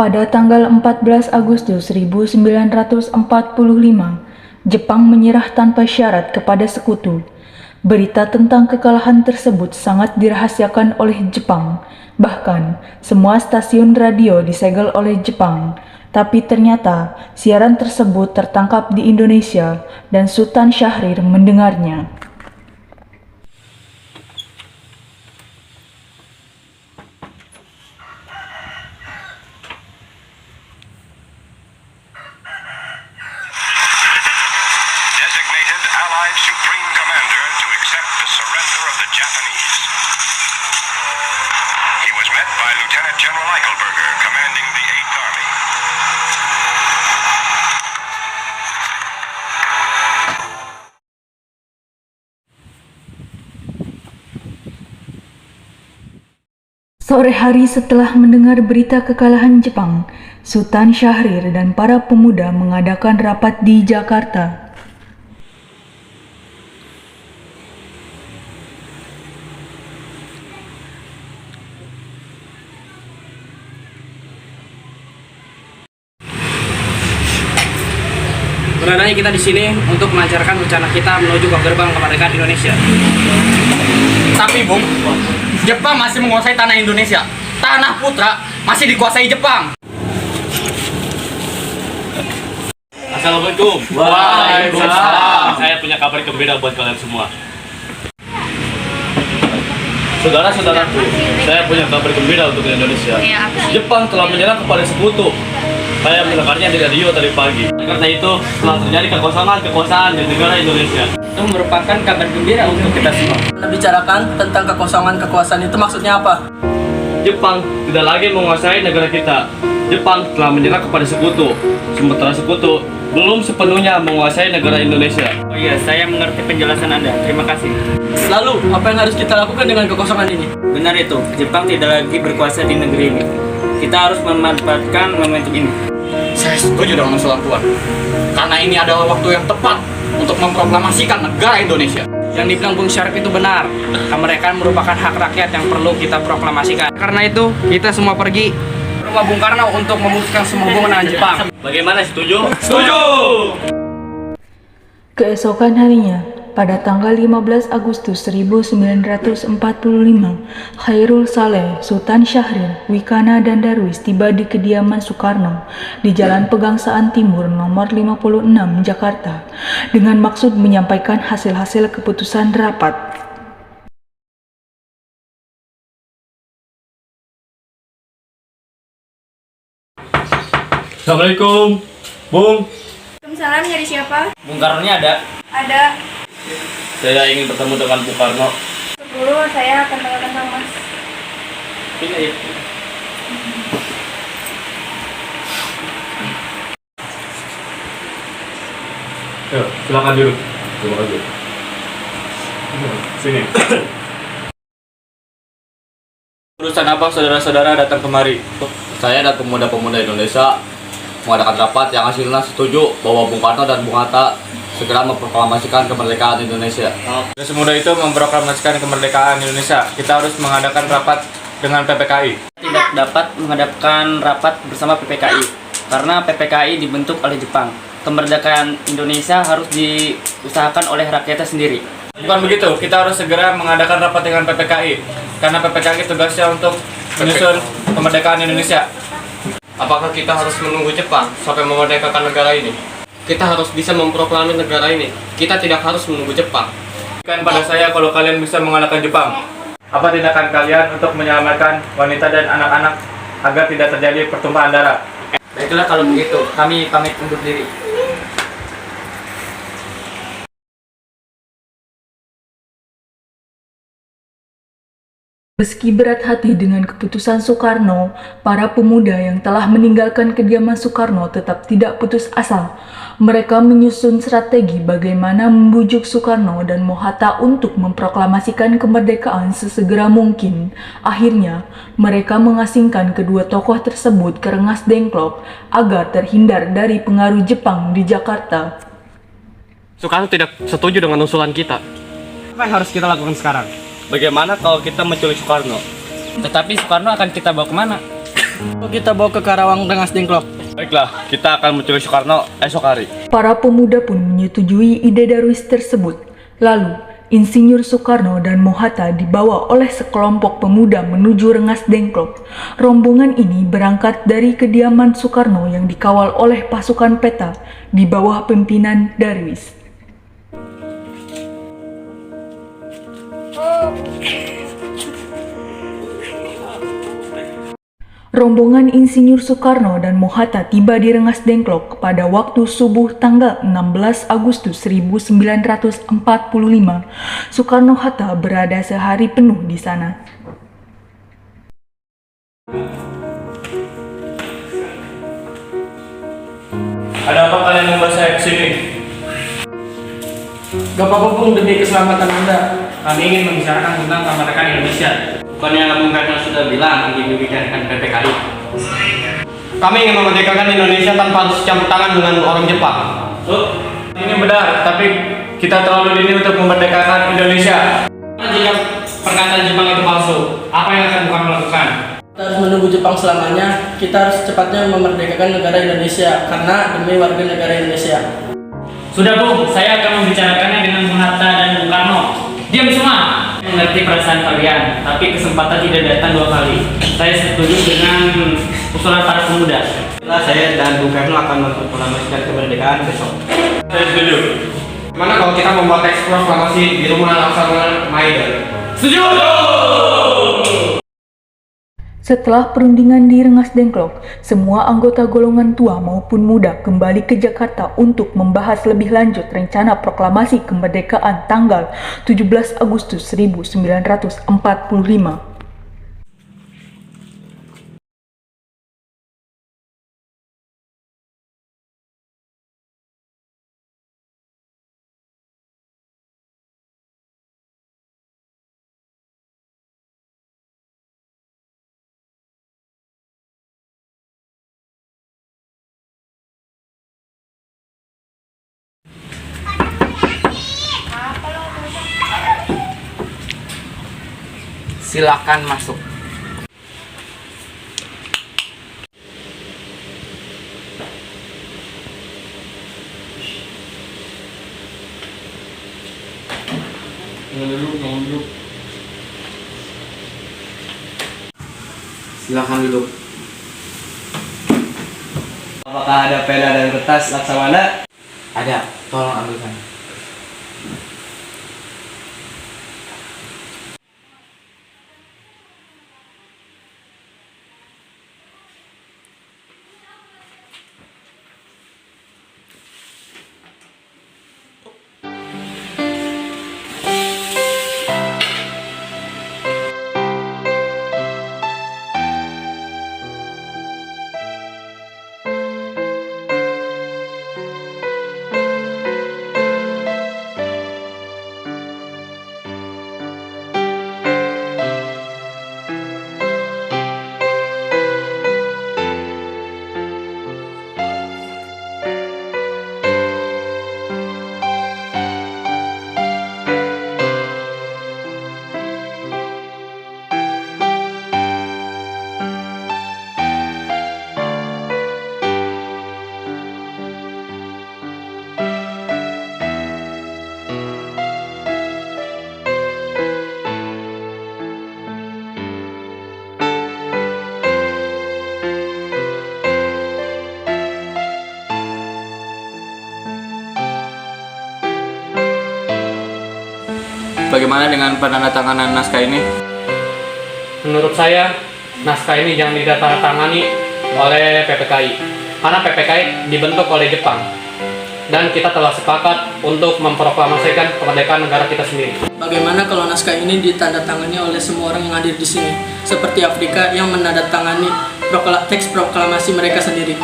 Pada tanggal 14 Agustus 1945, Jepang menyerah tanpa syarat kepada sekutu. Berita tentang kekalahan tersebut sangat dirahasiakan oleh Jepang. Bahkan, semua stasiun radio disegel oleh Jepang. Tapi ternyata, siaran tersebut tertangkap di Indonesia dan Sultan Syahrir mendengarnya. Designated Allied Supreme Commander to accept the surrender of the Japanese. He was met by Lieutenant General Eichelberger, commanding the 8th Army. Sore hari setelah mendengar berita kekalahan Jepang, Sultan Syahrir dan para pemuda mengadakan rapat di Jakarta. Sebenarnya kita di sini untuk melancarkan rencana kita menuju ke gerbang kemerdekaan Indonesia. Tapi Bung, Jepang masih menguasai tanah Indonesia. Tanah Putra masih dikuasai Jepang. Assalamualaikum. Waalaikumsalam. Saya punya kabar gembira buat kalian semua. Saudara-saudaraku, saya punya kabar gembira untuk Indonesia. Jepang telah menyerang kepada sekutu. Saya mendengarnya di radio tadi pagi. Karena itu, telah terjadi kekosongan di negara Indonesia. Itu merupakan kabar gembira untuk kita semua. Bicarakan tentang kekosongan kekuasaan itu maksudnya apa? Jepang tidak lagi menguasai negara kita. Jepang telah menyerang kepada sekutu. Sementara sekutu belum sepenuhnya menguasai negara Indonesia. Oh iya, saya mengerti penjelasan Anda. Terima kasih. Lalu, apa yang harus kita lakukan dengan kekosongan ini? Benar itu, Jepang tidak lagi berkuasa di negeri ini. Kita harus memanfaatkan momentum ini. Saya setuju dengan usulan Tuan. Karena ini adalah waktu yang tepat untuk memproklamasikan negara Indonesia. Yang dibilang Bung Syarif itu benar. Kemerdekaan merupakan hak rakyat yang perlu kita proklamasikan. Karena itu, kita semua pergi ke rumah Bung Karno untuk memutuskan semua hubungan dengan Jepang. Bagaimana, setuju? Setuju! Keesokan harinya, pada tanggal 15 Agustus 1945, Khairul Saleh, Sultan Syahrir, Wikana dan Darwis tiba di kediaman Soekarno di Jalan Pegangsaan Timur nomor 56 Jakarta dengan maksud menyampaikan hasil-hasil keputusan rapat. Assalamualaikum, Bung. Waalaikumsalam, nyari siapa? Bung Karno-nya ada. Ada. Saya ingin bertemu dengan Bung Karno. Dulu saya akan tanyakan sama Mas. Ini. Yuk, silakan duduk. Terima kasih. Sini. Urusan apa saudara-saudara datang kemari? Saya dan pemuda-pemuda Indonesia mengadakan rapat yang hasilnya setuju bahwa Bung Karno dan Bung Hatta segera memproklamasikan kemerdekaan Indonesia. Tidak semudah itu memproklamasikan kemerdekaan Indonesia. Kita harus mengadakan rapat dengan PPKI. Tidak dapat mengadakan rapat bersama PPKI karena PPKI dibentuk oleh Jepang. Kemerdekaan Indonesia harus diusahakan oleh rakyatnya sendiri. Bukan begitu, kita harus segera mengadakan rapat dengan PPKI karena PPKI tugasnya untuk menyusun kemerdekaan Indonesia. Apakah kita harus menunggu Jepang sampai memerdekakan negara ini? Kita harus bisa memproklamirkan negara ini. Kita tidak harus menunggu Jepang. Berikan pada saya kalau kalian bisa mengalahkan Jepang. Apa tindakan kalian untuk menyelamatkan wanita dan anak-anak agar tidak terjadi pertumpahan darah? Baiklah kalau begitu, kami pamit undur diri. Meski berat hati dengan keputusan Soekarno, para pemuda yang telah meninggalkan kediaman Soekarno tetap tidak putus asa. Mereka menyusun strategi bagaimana membujuk Soekarno dan Mohatta untuk memproklamasikan kemerdekaan sesegera mungkin. Akhirnya, mereka mengasingkan kedua tokoh tersebut ke Rengas Dengklok agar terhindar dari pengaruh Jepang di Jakarta. Soekarno tidak setuju dengan usulan kita. Apa yang harus kita lakukan sekarang? Bagaimana kalau kita menculik Soekarno? Tetapi Soekarno akan kita bawa kemana? Kita bawa ke Karawang Rengas Dengklok. Baiklah, kita akan mencuri Soekarno esok hari. Para pemuda pun menyetujui ide Darwis tersebut. Lalu, Insinyur Soekarno dan Mohatta dibawa oleh sekelompok pemuda menuju Rengas Dengklok. Rombongan ini berangkat dari kediaman Soekarno yang dikawal oleh pasukan peta di bawah pimpinan Darwis. Rombongan Insinyur Soekarno dan Mohatta tiba di Rengas Dengklok pada waktu subuh tanggal 16 Agustus 1945. Soekarno-Hatta berada sehari penuh di sana. Ada apa kalian membawa saya ke sini? Gak apa-apa Bung, demi keselamatan Anda. Kami ingin membicarakan tentang kemerdekaan Indonesia. Bukannya Bung Karno sudah bilang ingin membicarakan PPKI? Kami ingin memerdekakan Indonesia tanpa harus campur tangan dengan orang Jepang. Ini benar, tapi kita terlalu dini untuk memerdekakan Indonesia. Jika perkataan Jepang itu palsu, apa yang akan Bung Karno lakukan? Kita harus menunggu Jepang selamanya. Kita harus secepatnya memerdekakan negara Indonesia karena demi warga negara Indonesia. Sudah Bung, saya akan membicarakannya dengan Bung Hatta dan Bung Karno. Diam semua! Mengerti perasaan kalian, tapi kesempatan tidak datang dua kali. Saya setuju dengan usulan para pemuda. Saya dan Bung Karno akan memproklamasikan kemerdekaan besok. Saya setuju. Mana kalau kita membuat teks proklamasi di Rumah Laksana Maida? Setuju! Setelah perundingan di Rengas Dengklok, semua anggota golongan tua maupun muda kembali ke Jakarta untuk membahas lebih lanjut rencana proklamasi kemerdekaan tanggal 17 Agustus 1945. Silakan masuk. Silakan duduk. Apakah ada pena dan kertas Laksamana? Ada, tolong ambilkan. Bagaimana dengan penandatanganan naskah ini? Menurut saya, naskah ini jangan ditandatangani oleh PPKI. Karena PPKI dibentuk oleh Jepang. Dan kita telah sepakat untuk memproklamasikan kemerdekaan negara kita sendiri. Bagaimana kalau naskah ini ditandatangani oleh semua orang yang hadir di sini, seperti Afrika yang menandatangani teks proklamasi mereka sendiri?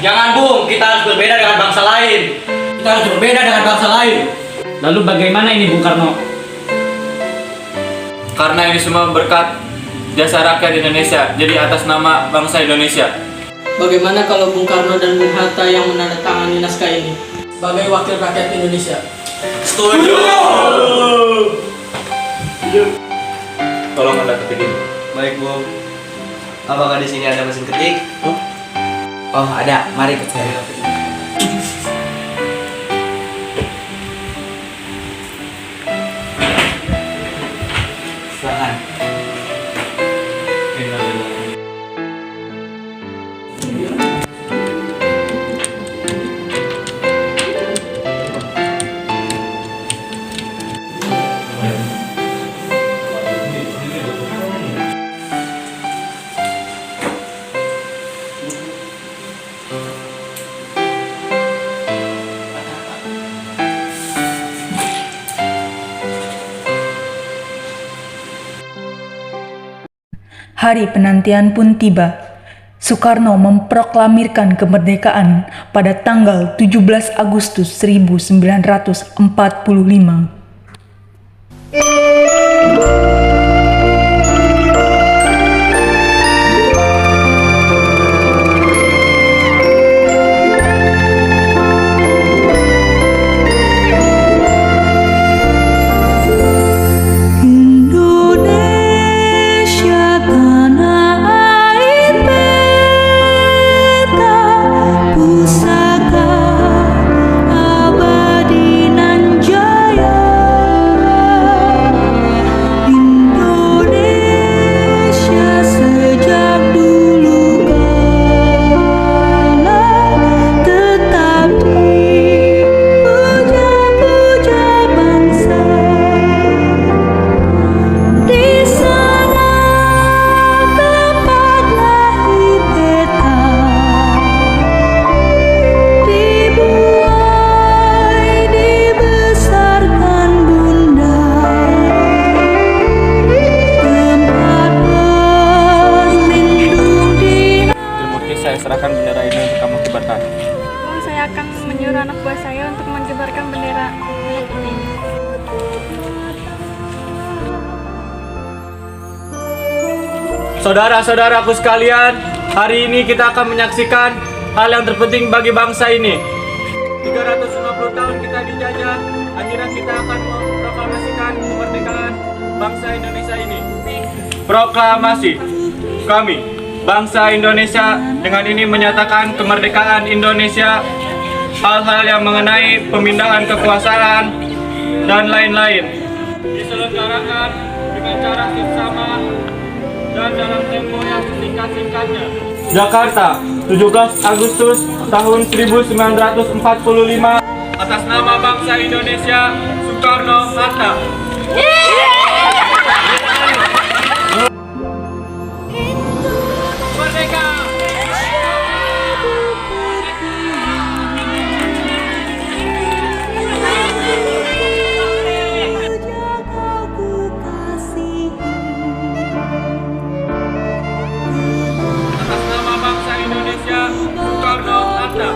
Jangan Bung, kita harus berbeda dengan bangsa lain. Kita harus berbeda dengan bangsa lain. Lalu bagaimana ini Bung Karno? Karena ini semua berkat jasa rakyat Indonesia, jadi atas nama bangsa Indonesia. Bagaimana kalau Bung Karno dan Bung Hatta yang menandatangani naskah ini sebagai wakil rakyat Indonesia? Setuju! Tolong Anda ketik ini. Baik, Bu. Apakah di sini ada mesin ketik? Oh, ada. Mari ikut saya. Silakan. Hari penantian pun tiba. Soekarno memproklamirkan kemerdekaan pada tanggal 17 Agustus 1945. Saya serahkan bendera ini untuk kamu kibarkan. Saya akan menyuruh anak buah saya untuk mengibarkan bendera merah putih. Saudara-saudaraku sekalian, hari ini kita akan menyaksikan hal yang terpenting bagi bangsa ini. 350 tahun kita dijajah, akhirnya kita akan memproklamasikan kemerdekaan bangsa Indonesia ini. Proklamasi. Kami, bangsa Indonesia, dengan ini menyatakan kemerdekaan Indonesia, hal-hal yang mengenai pemindahan kekuasaan dan lain-lain diselenggarakan dengan cara seksama dan dalam tempo yang sesingkat-singkatnya. Jakarta, 17 Agustus tahun 1945. Atas nama bangsa Indonesia, Soekarno-Hatta. Merdeka! Atas nama bangsa Indonesia, Soekarno-Hatta.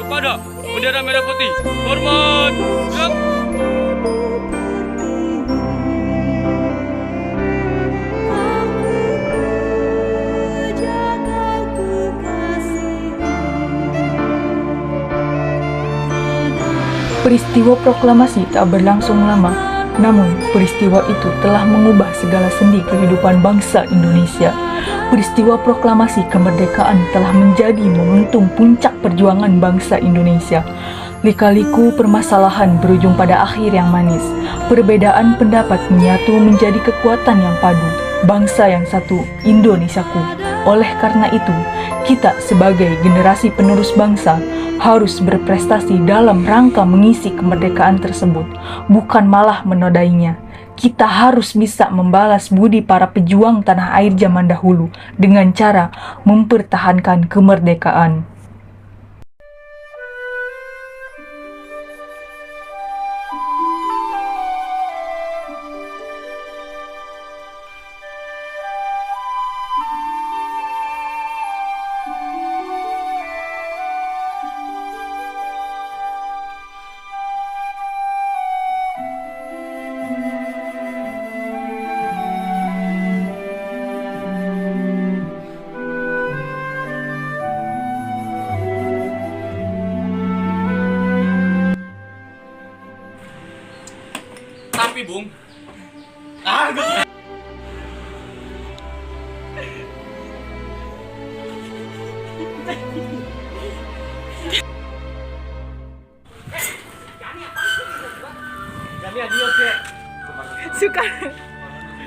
Kepada bendera merah putih, hormat, siap. Peristiwa proklamasi tak berlangsung lama, namun peristiwa itu telah mengubah segala sendi kehidupan bangsa Indonesia. Peristiwa proklamasi kemerdekaan telah menjadi momentum puncak perjuangan bangsa Indonesia. Lika-liku permasalahan berujung pada akhir yang manis. Perbedaan pendapat menyatu menjadi kekuatan yang padu. Bangsa yang satu, Indonesiaku. Oleh karena itu, kita sebagai generasi penerus bangsa harus berprestasi dalam rangka mengisi kemerdekaan tersebut, bukan malah menodainya. Kita harus bisa membalas budi para pejuang tanah air zaman dahulu dengan cara mempertahankan kemerdekaan.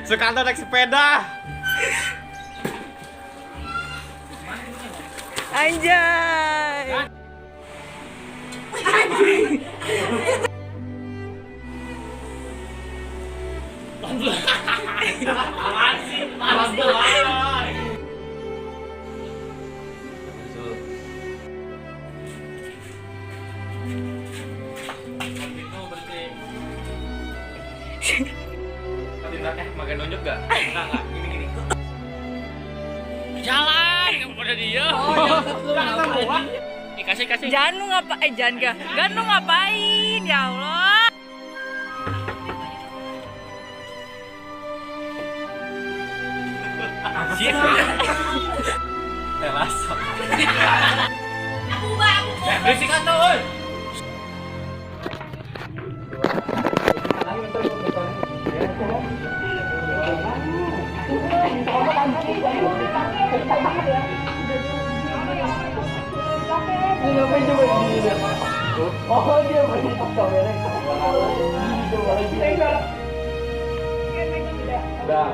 Soekarno naik sepeda. Anjay. Makan nunjuk gak? Enggak, gini. Jalan, kamu pada dia. Kasih. Jangan lu ngapain? Jangan lu ngapain? Ya Allah. Masuk. Berisik kan tuh, oi. Dah.